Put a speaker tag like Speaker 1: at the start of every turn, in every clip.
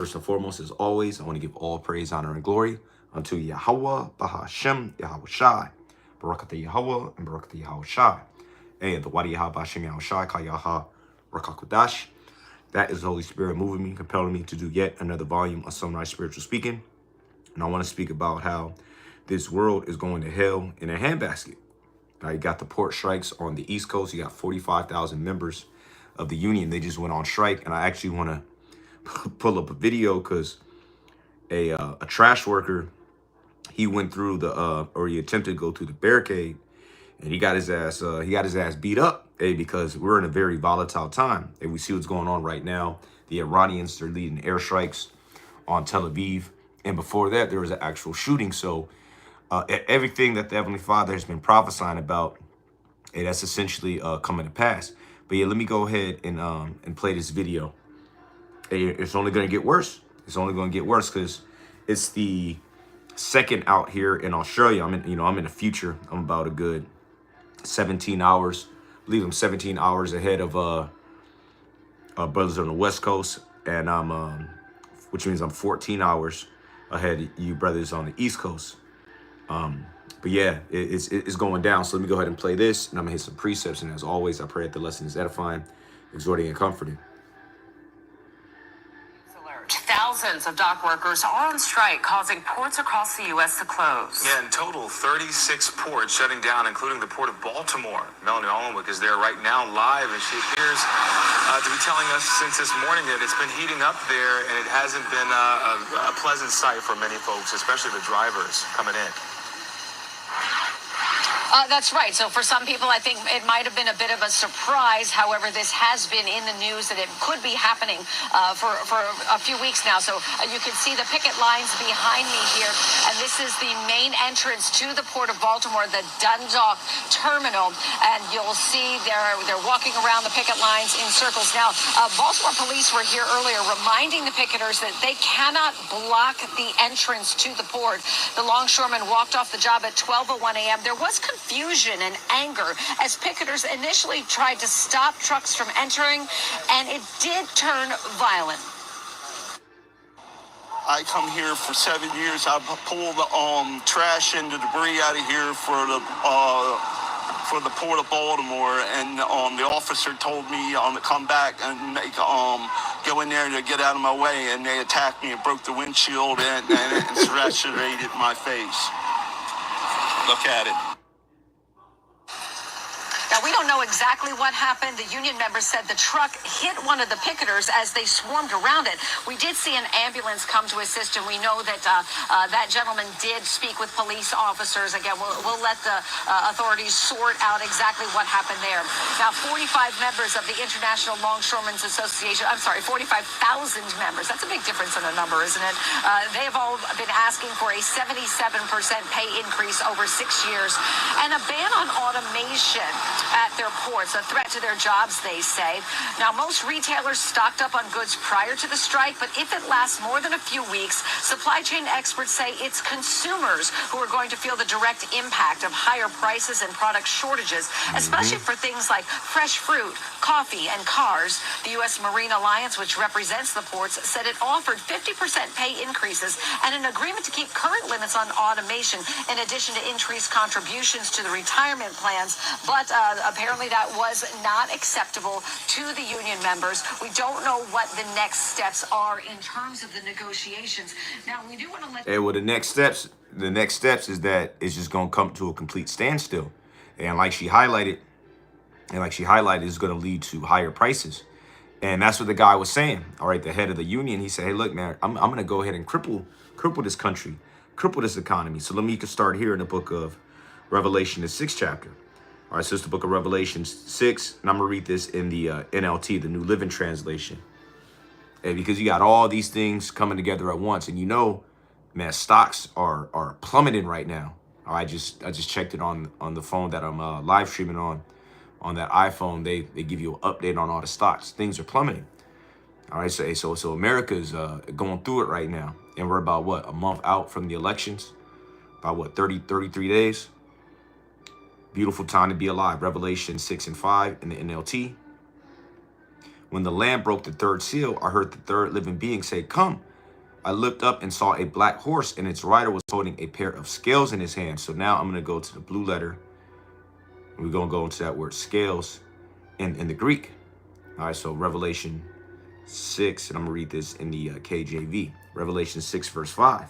Speaker 1: First and foremost, as always, I want to give all praise, honor, and glory unto Yahweh, Bahashem, Yahweh Shai, Barakatah Yahweh, and Barakatah Yahweh Shai. And the Wadi Yahweh Bahashem Yahweh Shai, Kayaha Rakakudash. That is the Holy Spirit moving me, compelling me to do yet another volume of Sunrise Spiritual Speaking. And I want to speak about how this world is going to hell in a handbasket. Now, you got the port strikes on the East Coast. You got 45,000 members of the union. They just went on strike. And I actually want to pull up a video because a trash worker, he went through or he attempted to go through the barricade, and he got his ass beat up, because we're in a very volatile time. And we see what's going on right now. The Iranians are leading airstrikes on Tel Aviv, and before that there was an actual shooting. So everything that the Heavenly Father has been prophesying about, that's essentially coming to pass. But yeah, let me go ahead and play this video. It's only going to get worse. It's only going to get worse because it's the second out here in Australia. I'm in the future. I'm about a good 17 hours. I believe I'm 17 hours ahead of brothers on the West Coast, and which means I'm 14 hours ahead of you brothers on the East Coast. But yeah, it's going down. So let me go ahead and play this, and I'm gonna hit some precepts. And as always, I pray that the lesson is edifying, exhorting, and comforting.
Speaker 2: Thousands of dock workers are on strike, causing ports across the U.S. to close.
Speaker 3: Yeah, in total, 36 ports shutting down, including the port of Baltimore. Melanie Allenwick is there right now live, and she appears to be telling us since this morning that it's been heating up there, and it hasn't been a pleasant sight for many folks, especially the drivers coming in.
Speaker 2: That's right. So for some people, I think it might have been a bit of a surprise. However, this has been in the news that it could be happening for a few weeks now. So you can see the picket lines behind me here. And this is the main entrance to the Port of Baltimore, the Dundalk Terminal. And you'll see they're walking around the picket lines in circles. Now, Baltimore police were here earlier reminding the picketers that they cannot block the entrance to the port. The longshoremen walked off the job at 12:01 a.m. There was confusion and anger as picketers initially tried to stop trucks from entering, and it did turn violent.
Speaker 4: I come here for 7 years. I pull the trash and the debris out of here for the Port of Baltimore, and the officer told me to come back and go in there to get out of my way, and they attacked me and broke the windshield and lacerated my face. Look at it.
Speaker 2: Now, we don't know exactly what happened. The union members said the truck hit one of the picketers as they swarmed around it. We did see an ambulance come to assist, and we know that that gentleman did speak with police officers. Again, we'll let the authorities sort out exactly what happened there. Now, 45 members of the International Longshoremen's Association, 45,000 members. That's a big difference in a number, isn't it? They have all been asking for a 77% pay increase over 6 years and a ban on automation at their ports, a threat to their jobs, they say. Now, most retailers stocked up on goods prior to the strike, but if it lasts more than a few weeks, supply chain experts say it's consumers who are going to feel the direct impact of higher prices and product shortages, especially for things like fresh fruit, coffee, and cars. The U.S. Marine Alliance, which represents the ports, said it offered 50% pay increases and an agreement to keep current limits on automation, in addition to increased contributions to the retirement plans. But apparently that was not acceptable to the union members. We don't know what the next steps are in terms of the negotiations. Now, we do want to let...
Speaker 1: Well, the next steps is that it's just going to come to a complete standstill. And like she highlighted, it's going to lead to higher prices. And that's what the guy was saying. All right, the head of the union, he said, hey, look, man, I'm going to go ahead and cripple this country, cripple this economy. So let me start here in the book of Revelation, the 6th chapter. All right, so it's the book of Revelation 6, and I'm going to read this in the NLT, the New Living Translation. And because you got all these things coming together at once, and man, stocks are plummeting right now. All right, I just checked it on the phone that I'm live streaming on that iPhone. They give you an update on all the stocks. Things are plummeting. All right, so America's going through it right now, and we're about a month out from the elections, about 33 days. Beautiful time to be alive. Revelation 6 and 5 in the NLT. When the Lamb broke the third seal, I heard the third living being say, "Come." I looked up and saw a black horse, and its rider was holding a pair of scales in his hand. So now I'm going to go to the blue letter. We're going to go into that word scales in the Greek. All right, so Revelation 6, and I'm going to read this in the KJV. Revelation 6, verse 5.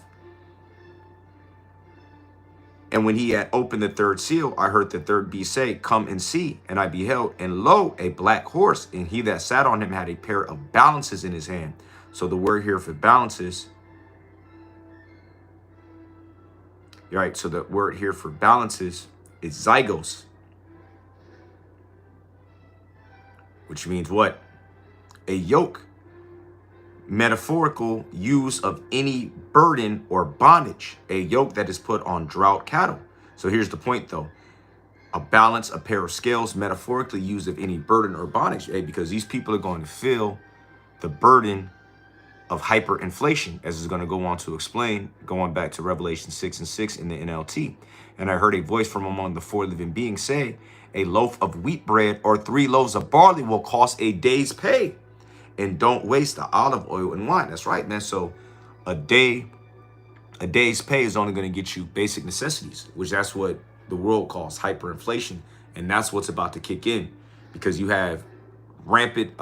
Speaker 1: And when he had opened the third seal, I heard the third beast say, come and see. And I beheld, and lo, a black horse, and he that sat on him had a pair of balances in his hand. So the word here for balances, right? So the word here for balances is zygos, which means what? A yoke, metaphorical use of any burden or bondage, a yoke that is put on drought cattle. So here's the point though. A balance, a pair of scales, metaphorically used of any burden or bondage, because these people are going to feel the burden of hyperinflation, as is going to go on to explain, going back to Revelation 6:6 in the NLT. And I heard a voice from among the four living beings say, a loaf of wheat bread or 3 loaves of barley will cost a day's pay. And don't waste the olive oil and wine. That's right, man. So a day's pay is only going to get you basic necessities, which that's what the world calls hyperinflation. And that's what's about to kick in, because you have rampant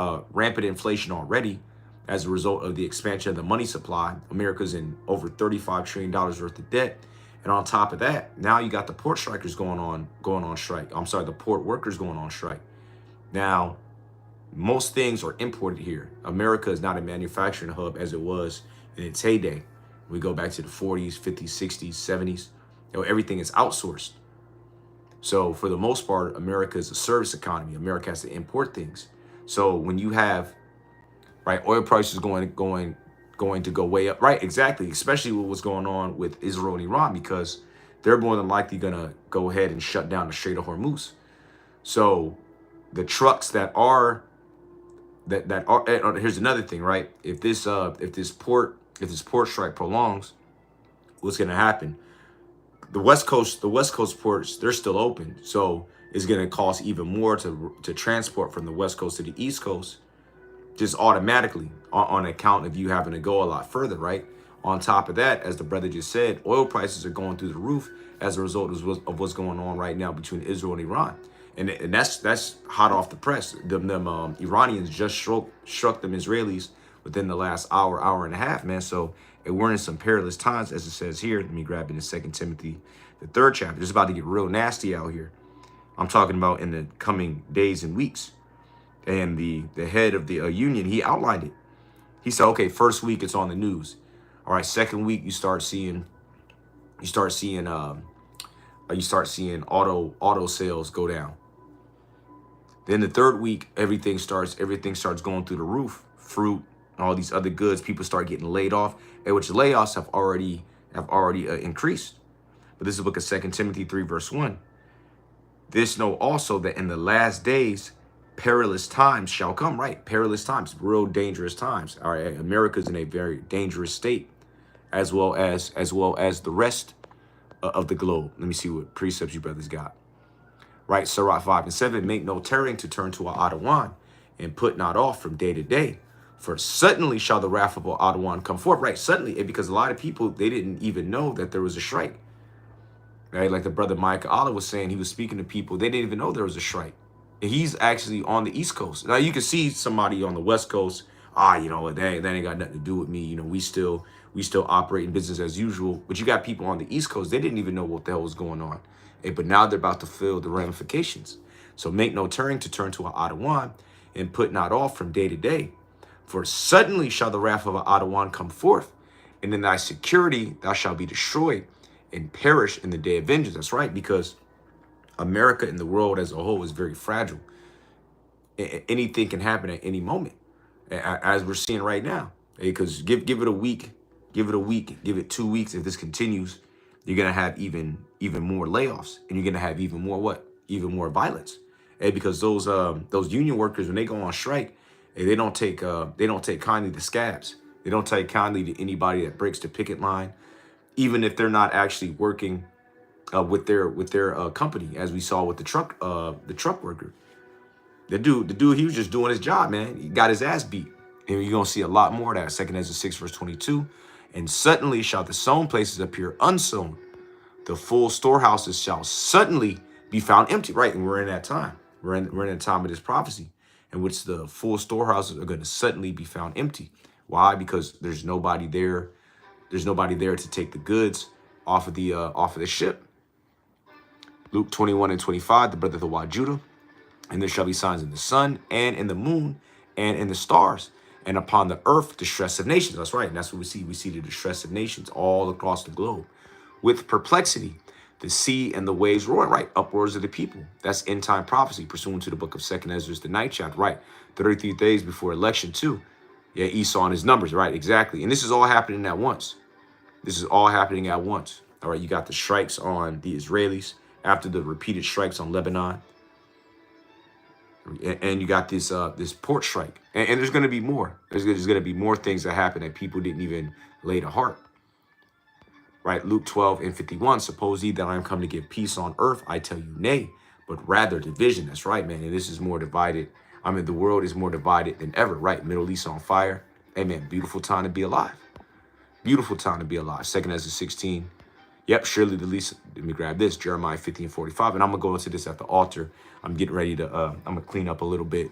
Speaker 1: inflation already as a result of the expansion of the money supply. America's in over $35 trillion worth of debt. And on top of that, now you got the port strikers going on strike. I'm sorry, the port workers going on strike. Now, most things are imported here. America is not a manufacturing hub as it was in its heyday. We go back to the 40s, 50s, 60s, 70s. Everything is outsourced. So for the most part, America is a service economy. America has to import things. So when you have, right, oil prices going to go way up, right? Exactly. Especially with what's going on with Israel and Iran, because they're more than likely going to go ahead and shut down the Strait of Hormuz. So the trucks that are here's another thing, right? If this port strike prolongs, what's going to happen? The West Coast ports, they're still open, so it's going to cost even more to transport from the West Coast to the East Coast, just automatically on account of you having to go a lot further, right? On top of that, as the brother just said, oil prices are going through the roof as a result of what's going on right now between Israel and Iran. And that's hot off the press. Them Iranians just struck them Israelis within the last hour and a half, man. So we're in some perilous times, as it says here. Let me grab it in 2 Timothy, the 3rd chapter. It's about to get real nasty out here. I'm talking about in the coming days and weeks. And the head of the union, he outlined it. He said, okay, first week it's on the news. All right, second week you start seeing auto sales go down. Then the third week, everything starts going through the roof. Fruit, all these other goods, people start getting laid off, and which layoffs have already increased. But this is the book of 2 Timothy 3, verse 1. This know also that in the last days, perilous times shall come, right? Perilous times, real dangerous times. All right, America's in a very dangerous state, as well as the rest of the globe. Let me see what precepts you brothers got. Right, Sirach 5 and 7, make no tarrying to turn to our Adawan, and put not off from day to day. For suddenly shall the wrath of Adawan come forth. Right, suddenly, because a lot of people, they didn't even know that there was a strike. Right, like the brother Micah Allah was saying, he was speaking to people, they didn't even know there was a strike. And he's actually on the East Coast. Now you can see somebody on the West Coast, that ain't got nothing to do with me. We still operate in business as usual. But you got people on the East Coast, they didn't even know what the hell was going on. But now they're about to feel the ramifications. So make no turning to turn to an Adawan, and put not off from day to day. For suddenly shall the wrath of an Adawan come forth, and in thy security thou shalt be destroyed and perish in the day of vengeance. That's right, because America and the world as a whole is very fragile. Anything can happen at any moment, as we're seeing right now. Because give it a week, give it 2 weeks. If this continues, you're gonna have even more layoffs, and you're gonna have even more violence. Because those union workers, when they go on strike, they don't take kindly to scabs. They don't take kindly to anybody that breaks the picket line, even if they're not actually working with their company, as we saw with the truck worker. The dude, he was just doing his job, man. He got his ass beat, And you're going to see a lot more of that. 2 Ezra 6, verse 22. And suddenly shall the sown places appear unsown. The full storehouses shall suddenly be found empty. Right, and we're in that time. We're in a time of this prophecy in which the full storehouses are going to suddenly be found empty. Why? Because there's nobody there. There's nobody there to take the goods off of the ship. Luke 21 and 25, the birth of the wild Judah. And there shall be signs in the sun and in the moon and in the stars, and upon the earth distress of nations. That's right. And that's what we see. We see the distress of nations all across the globe. With perplexity, the sea and the waves roaring, right? Upwards of the people. That's end time prophecy pursuant to the book of 2 Ezra, the 9th chapter, right? 33 days before election too. Yeah, Esau and his numbers, right? Exactly. And this is all happening at once. This is all happening at once. All right, you got the strikes on the Israelis after the repeated strikes on Lebanon. And you got this this port strike. And there's going to be more. There's going to be more things that happen that people didn't even lay to heart. Right, Luke 12 and 51, suppose ye that I am come to give peace on earth, I tell you nay, but rather division. That's right, man. And this is more divided. I mean, the world is more divided than ever, right? Middle East on fire. Amen. Beautiful time to be alive. Beautiful time to be alive. 2 Ezra 16. Yep, surely the least. Let me grab this. Jeremiah 50 and 45. And I'm going to go into this at the altar. I'm getting ready to, I'm going to clean up a little bit.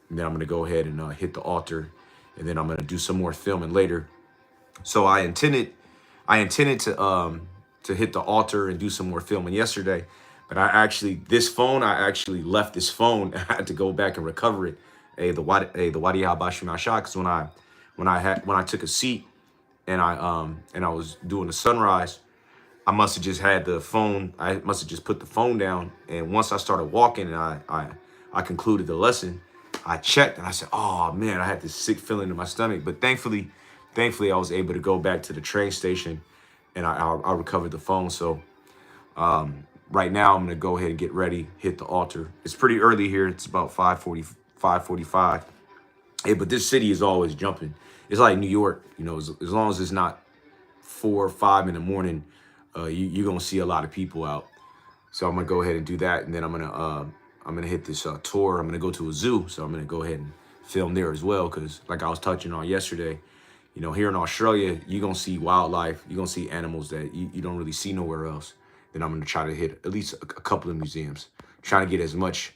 Speaker 1: And then I'm going to go ahead and hit the altar. And then I'm going to do some more filming later. So I intended to hit the altar and do some more filming yesterday, but I actually left this phone. I had to go back and recover it. The Wadi Habashim Ashah, because when I took a seat and I was doing the sunrise, I must have just had the phone. I must have just put the phone down. And once I started walking and I concluded the lesson, I checked and I said, oh man, I had this sick feeling in my stomach. But thankfully, I was able to go back to the train station and I recovered the phone. So right now I'm going to go ahead and get ready, hit the altar. It's pretty early here. It's about 5:45. Hey, but this city is always jumping. It's like New York, you know, as long as it's not 4 or 5 in the morning, you're going to see a lot of people out. So I'm going to go ahead and do that. And then I'm going to hit this tour. I'm going to go to a zoo. So I'm going to go ahead and film there as well. Because like I was touching on yesterday, you know, here in Australia, you're going to see wildlife. You're going to see animals that you don't really see nowhere else. Then I'm going to try to hit at least a couple of museums, trying to get as much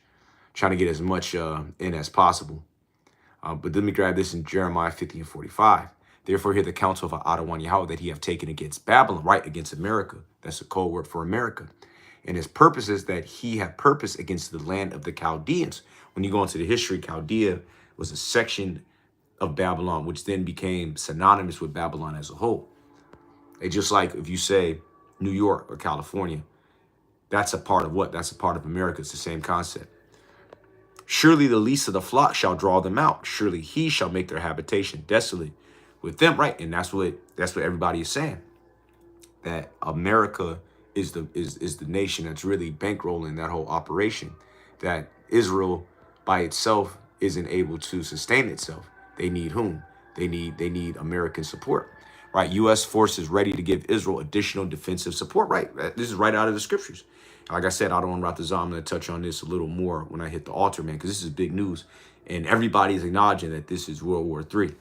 Speaker 1: in as possible. But let me grab this in Jeremiah 50 and 45. Therefore, hear the counsel of Adawan Yahweh that he have taken against Babylon, right, against America. That's a code word for America. And his purpose is that he have purpose against the land of the Chaldeans. When you go into the history, Chaldea was a section of Babylon, which then became synonymous with Babylon as a whole. It's just like if you say New York or California, that's a part of what? That's a part of America. It's the same concept. Surely the least of the flock shall draw them out. Surely he shall make their habitation desolate with them, right? And that's what everybody is saying. That America is the nation that's really bankrolling that whole operation. That Israel by itself isn't able to sustain itself. They need whom? They need American support, right? U.S. forces ready to give Israel additional defensive support, right? This is right out of the scriptures. Like I said, I don't want to I'm going to touch on this a little more when I hit the altar, man, because this is big news. And everybody's acknowledging that this is World War III.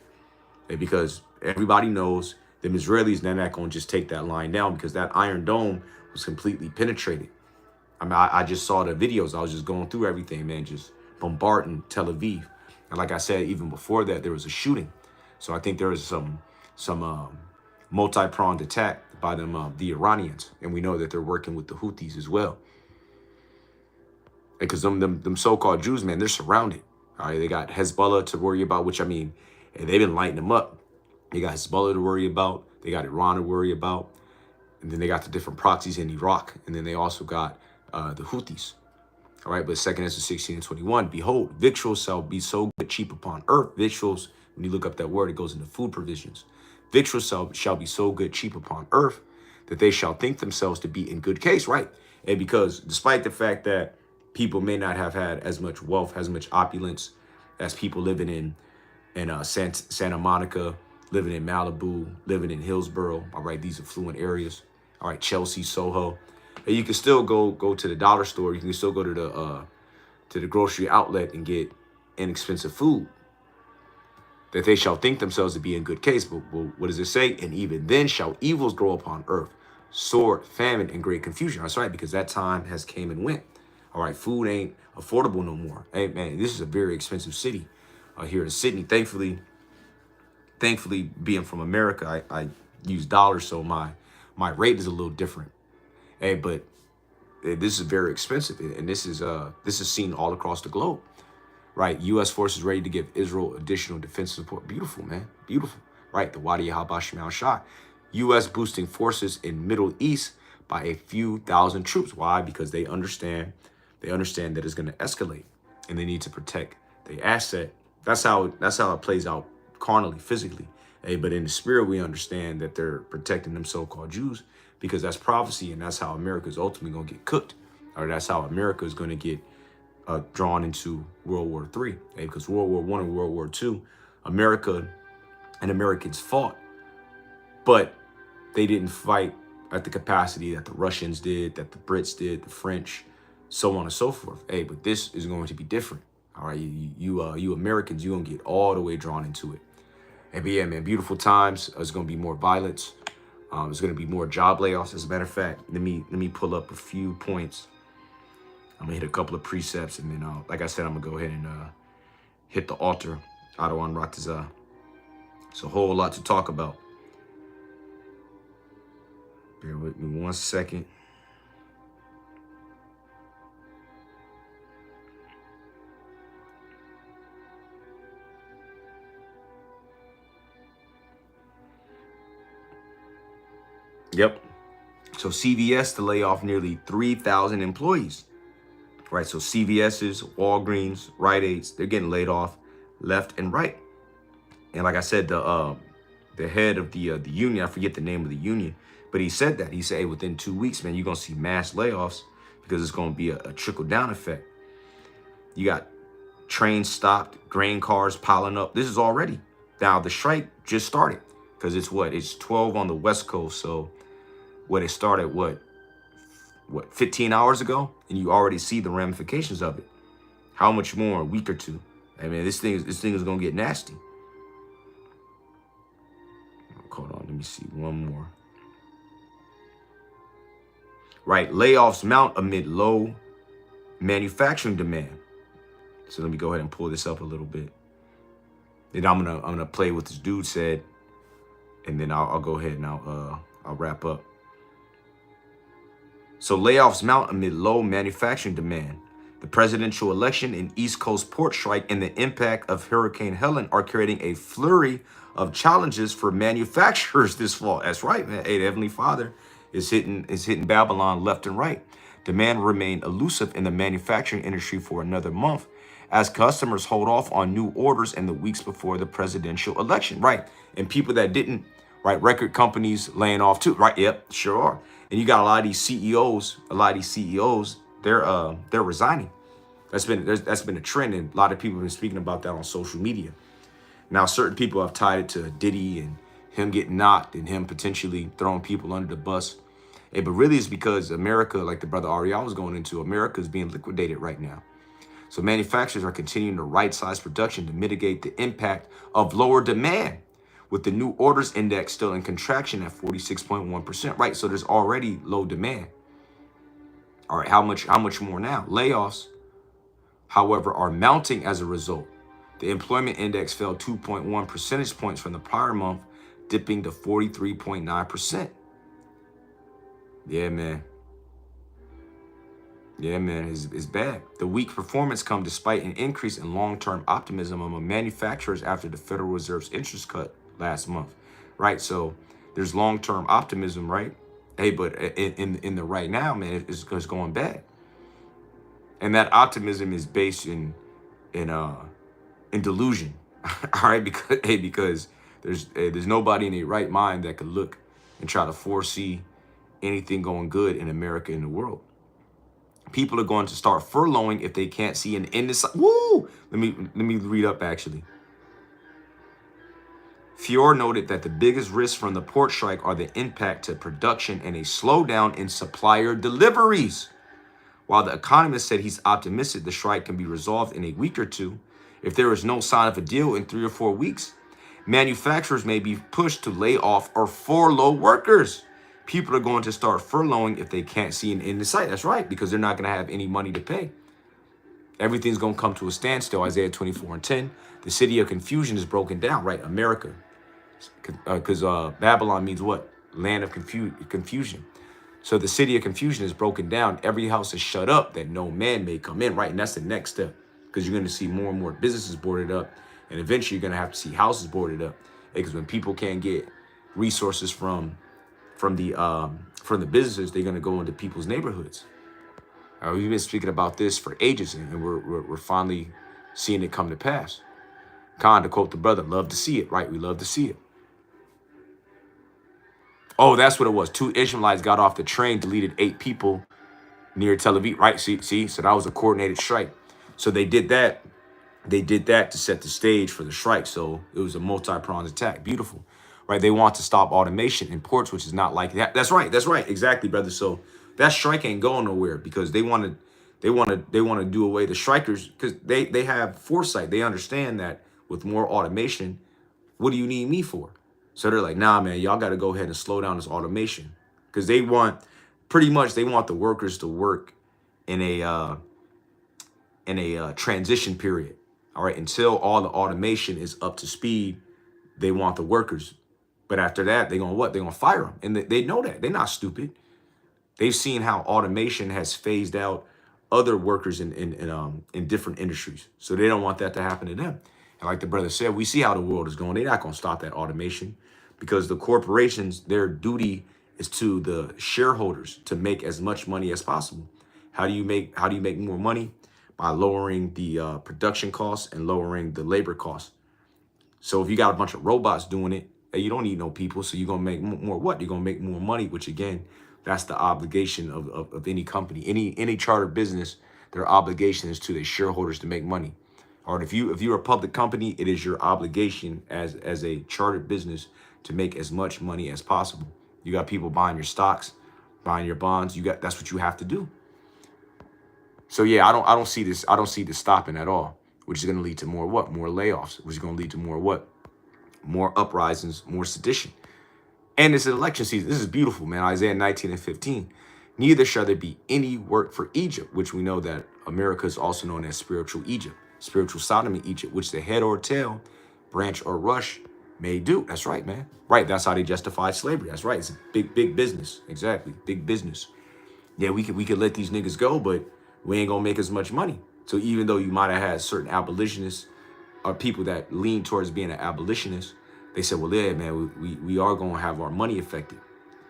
Speaker 1: Because everybody knows the Israelis, they're not going to just take that line down because that Iron Dome was completely penetrated. I mean, I just saw the videos. I was just going through everything, man, just bombarding Tel Aviv. And like I said, even before that, there was a shooting. So I think there was some multi-pronged attack by them, the Iranians. And we know that they're working with the Houthis as well. Because them so-called Jews, man, they're surrounded. All right, they got Hezbollah to worry about, which I mean, and they've been lighting them up. They got Hezbollah to worry about. They got Iran to worry about. And then they got the different proxies in Iraq. And then they also got the Houthis. All right, but 2 Ezra 16 and 21, behold, victuals shall be so good cheap upon earth. Victuals, when you look up that word, it goes into food provisions. Victuals shall be so good cheap upon earth that they shall think themselves to be in good case, right? And because despite the fact that people may not have had as much wealth, as much opulence as people living in Santa Monica, living in Malibu, living in Hillsborough, all right, these affluent areas, all right, Chelsea, Soho. And you can still go to the dollar store. You can still go to the grocery outlet and get inexpensive food. that they shall think themselves to be in good case. But what does it say? And even then shall evils grow upon earth, sword, famine, and great confusion. That's right, because that time has came and went. All right, food ain't affordable no more. Hey, man, this is a very expensive city here in Sydney. Thankfully, being from America, I use dollars, so my rate is a little different. Hey, but this is very expensive, and this is seen all across the globe. Right, U.S. forces ready to give Israel additional defense support. Beautiful, man, beautiful. Right, the Wadi al-Bashim al-Shai. U.S. boosting forces in Middle East by a few thousand troops. Why? Because they understand that it's going to escalate, and they need to protect the asset. That's how it plays out carnally, physically. Hey, but in the spirit, we understand that they're protecting them so-called Jews, because that's prophecy, and that's how America is ultimately going to get cooked, or that's how America is going to get drawn into World War III. Because World War I and World War II, America and Americans fought, but they didn't fight at the capacity that the Russians did, that the Brits did, the French, so on and so forth. Hey, but this is going to be different. All right, you Americans, you're going to get all the way drawn into it. And yeah, man, beautiful times. There's going to be more violence. There's going to be more job layoffs. As a matter of fact, let me pull up a few points. I'm gonna hit a couple of precepts, and then, like I said, I'm gonna go ahead and hit the altar. Adawan Ratazah. It's a whole lot to talk about. Bear with me 1 second. Yep. So CVS to lay off nearly 3,000 employees. Right, so CVS's, Walgreens, Rite Aids, they're getting laid off left and right. And like I said, the head of the union, I forget the name of the union, but he said that. He said, hey, within 2 weeks, man, you're going to see mass layoffs because it's going to be a trickle-down effect. You got trains stopped, grain cars piling up. This is already. Now, the strike just started because it's 12 on the West Coast. So it started, 15 hours ago, and you already see the ramifications of it. How much more? A week or two? I mean, this thing is gonna get nasty. Hold on, let me see one more. Right, layoffs mount amid low manufacturing demand. So let me go ahead and pull this up a little bit. Then I'm gonna play what this dude said, and then I'll go ahead and I'll wrap up. So layoffs mount amid low manufacturing demand. The presidential election and East Coast port strike and the impact of Hurricane Helen are creating a flurry of challenges for manufacturers this fall. That's right, man. Hey, the Heavenly Father is hitting Babylon left and right. Demand remained elusive in the manufacturing industry for another month as customers hold off on new orders in the weeks before the presidential election. Right. And people that didn't, right, record companies laying off too. Right. Yep, sure are. And you got a lot of these CEOs, they're resigning. That's been a trend, and a lot of people have been speaking about that on social media. Now, certain people have tied it to Diddy and him getting knocked and him potentially throwing people under the bus. But really it's because America, like the brother Ariel was going into, America is being liquidated right now. So manufacturers are continuing to right-size production to mitigate the impact of lower demand, with the new orders index still in contraction at 46.1%, right? So there's already low demand. All right, how much more now? Layoffs, however, are mounting as a result. The employment index fell 2.1 percentage points from the prior month, dipping to 43.9%. Yeah, man. Yeah, man, it's bad. The weak performance comes despite an increase in long-term optimism among manufacturers after the Federal Reserve's interest cut last month, right? So there's long-term optimism, right? Hey, but in the right now, man, it's going bad, and that optimism is based in delusion. All right, because there's nobody in their right mind that could look and try to foresee anything going good in America and the world. People are going to start furloughing if they can't see an end in sight. Woo! Let me read up actually. Fior noted that the biggest risks from the port strike are the impact to production and a slowdown in supplier deliveries. While the economist said he's optimistic the strike can be resolved in a week or two, if there is no sign of a deal in 3 or 4 weeks, Manufacturers may be pushed to lay off or furlough workers. People are going to start furloughing if they can't see an end in sight. That's right, because they're not going to have any money to pay. Everything's going to come to a standstill. Isaiah 24:10. The city of confusion is broken down, right? America. Because Babylon means what? Land of confusion. So the city of confusion is broken down. Every house is shut up that no man may come in, right? And that's the next step, because you're going to see more and more businesses boarded up. And eventually you're going to have to see houses boarded up, because when people can't get resources from the businesses, they're going to go into people's neighborhoods. We've been speaking about this for ages, and we're finally seeing it come to pass. Khan, to quote the brother, love to see it, right? We love to see it. Oh, that's what it was. 2 Ishmaelites got off the train, deleted 8 people near Tel Aviv, right? See, so that was a coordinated strike. So they did that. They did that to set the stage for the strike. So it was a multi-pronged attack. Beautiful, right? They want to stop automation in ports, which is not like that. That's right. That's right. Exactly, brother. So that strike ain't going nowhere, because they want to do away the strikers, because they have foresight. They understand that with more automation, what do you need me for? So they're like, nah, man, y'all got to go ahead and slow down this automation, because they want the workers to work in a transition period. All right, until all the automation is up to speed, they want the workers. But after that, they're going to what? They're going to fire them. And they know that. They're not stupid. They've seen how automation has phased out other workers in different industries. So they don't want that to happen to them. And like the brother said, we see how the world is going. They're not going to stop that automation, because the corporations, their duty is to the shareholders to make as much money as possible. How do you make more money? By lowering the production costs and lowering the labor costs. So if you got a bunch of robots doing it, you don't need no people. So you're going to make more what? You're going to make more money, which again, that's the obligation of any company, any charter business. Their obligation is to their shareholders to make money. Or if you're a public company, it is your obligation as a chartered business to make as much money as possible. You got people buying your stocks, buying your bonds. That's what you have to do. So yeah, I don't see this stopping at all, which is going to lead to more what? More layoffs, which is going to lead to more what? More uprisings, more sedition. And it's an election season. This is beautiful, man. Isaiah 19:15. Neither shall there be any work for Egypt, which we know that America is also known as spiritual Egypt, spiritual sodomy Egypt, which the head or tail, branch or rush may do. That's right, man. Right. That's how they justified slavery. That's right. It's a big business. Exactly. Big business. Yeah, we could let these niggas go, but we ain't gonna make as much money. So even though you might have had certain abolitionists or people that lean towards being an abolitionist, they said, well, yeah, man, we are gonna have our money affected.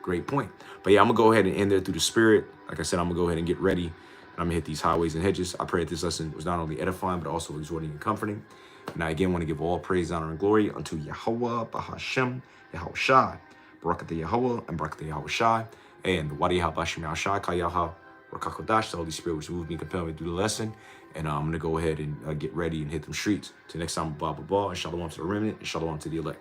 Speaker 1: Great point. But yeah, I'm gonna go ahead and end there through the spirit. Like I said, I'm gonna go ahead and get ready, and I'm gonna hit these highways and hedges. I pray that this lesson was not only edifying, but also exhorting and comforting. And I again want to give all praise, honor, and glory unto Yahweh, Bahashem, Yahweh Shai, Barakatah Yahweh, and Barakatah Yahweh Shai, and the Wadi Habashim Yahweh Shai, Kayaha, Rakakodash, the Holy Spirit, which moved me, compelled me to do the lesson. And I'm going to go ahead and get ready and hit them streets. Till next time, blah, blah, blah. And shalom to the remnant, and shalom to the elect.